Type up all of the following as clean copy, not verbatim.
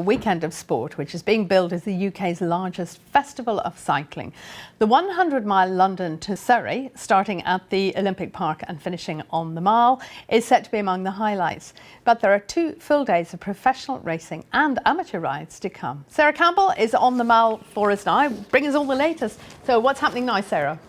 weekend of sport, which is being billed as the UK's largest festival of cycling. The 100-mile London to Surrey, starting at the Olympic Park and finishing on the Mall, is set to be among the highlights. But there are 2 full days of professional racing and amateur rides to come. Sarah Campbell is on the Mall for us now, bringing us all the latest. So what's happening now, Sarah?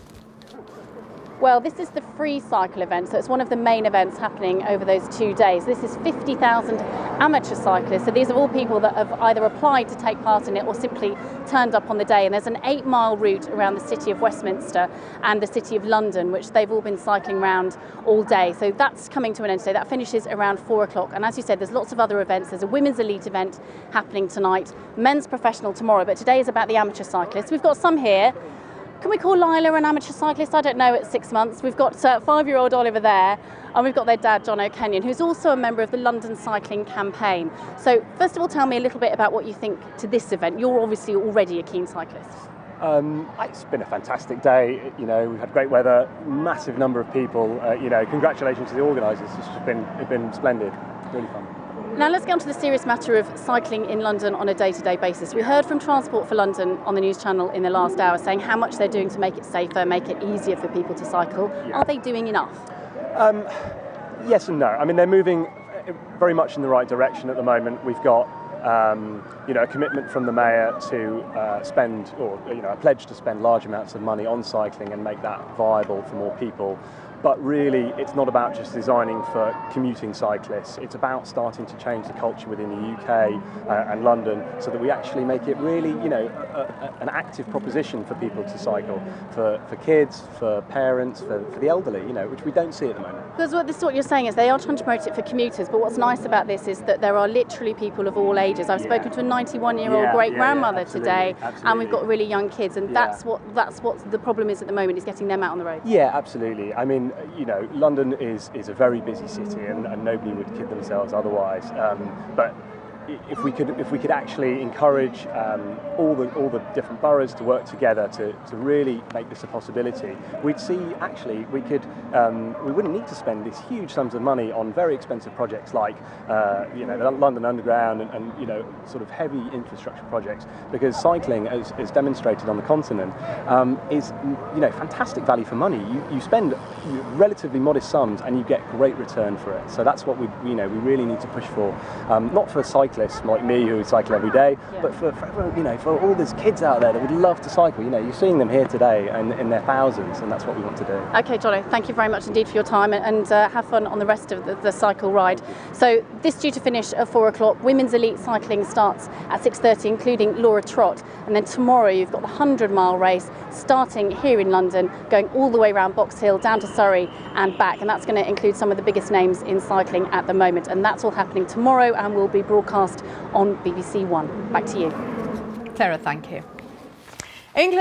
Well, this is the free cycle event, so it's one of the main events happening over those 2 days. This is 50,000 amateur cyclists, so these are all people that have either applied to take part in it or simply turned up on the day. And there's an 8-mile route around the city of Westminster and the city of London, which they've all been cycling around all day. So that's coming to an end today. That finishes around 4 o'clock. And as you said, there's lots of other events. There's a women's elite event happening tonight, men's professional tomorrow, but today is about the amateur cyclists. We've got some here. Can we call Lila an amateur cyclist? I don't know, at 6 months. We've got 5-year-old Oliver there, and we've got their dad, Jono Kenyon, who's also a member of the London Cycling Campaign. So first of all, tell me a little bit about what you think to this event. You're obviously already a keen cyclist. It's been a fantastic day. You know, we've had great weather, massive number of people. Congratulations to the organisers. It's been splendid, really fun. Now let's get on to the serious matter of cycling in London on a day-to-day basis. We heard from Transport for London on the news channel in the last hour saying how much they're doing to make it safer, make it easier for people to cycle. Yeah. Are they doing enough? Yes and no. I mean, they're moving very much in the right direction at the moment. We've got a commitment from the mayor to spend, or a pledge to spend large amounts of money on cycling and make that viable for more people. But really, it's not about just designing for commuting cyclists. It's about starting to change the culture within the UK and London so that we actually make it really, an active proposition for people to cycle, for kids, for parents, for the elderly, which we don't see at the moment. Because what you're saying is they are trying to promote it for commuters, but what's nice about this is that there are literally people of all ages. I've spoken to a 91-year-old great-grandmother today, and we've got really young kids, and that's what the problem is at the moment, is getting them out on the road. Yeah, absolutely. I mean, London is a very busy city, and nobody would kid themselves otherwise. But if we could actually encourage all the different boroughs to work together to really make this a possibility, we'd see actually we wouldn't need to spend these huge sums of money on very expensive projects like the London Underground and sort of heavy infrastructure projects, because cycling, as demonstrated on the continent, is fantastic value for money. You spend relatively modest sums and you get great return for it. So that's what we really need to push for, not for cyclists like me who cycle every day, but for everyone, for all these kids out there that would love to cycle. You're seeing them here today and in their thousands, and that's what we want to do. Okay, Jono, thank you very much indeed for your time, and have fun on the rest of the cycle ride. So this due to finish at 4 o'clock. Women's elite cycling starts at 6:30, including Laura Trott, and then tomorrow you've got the 100-mile race starting here in London, going all the way around Box Hill down to Surrey and back, and that's going to include some of the biggest names in cycling at the moment, and that's all happening tomorrow and will be broadcast on BBC One. Back to you. Sarah, thank you. England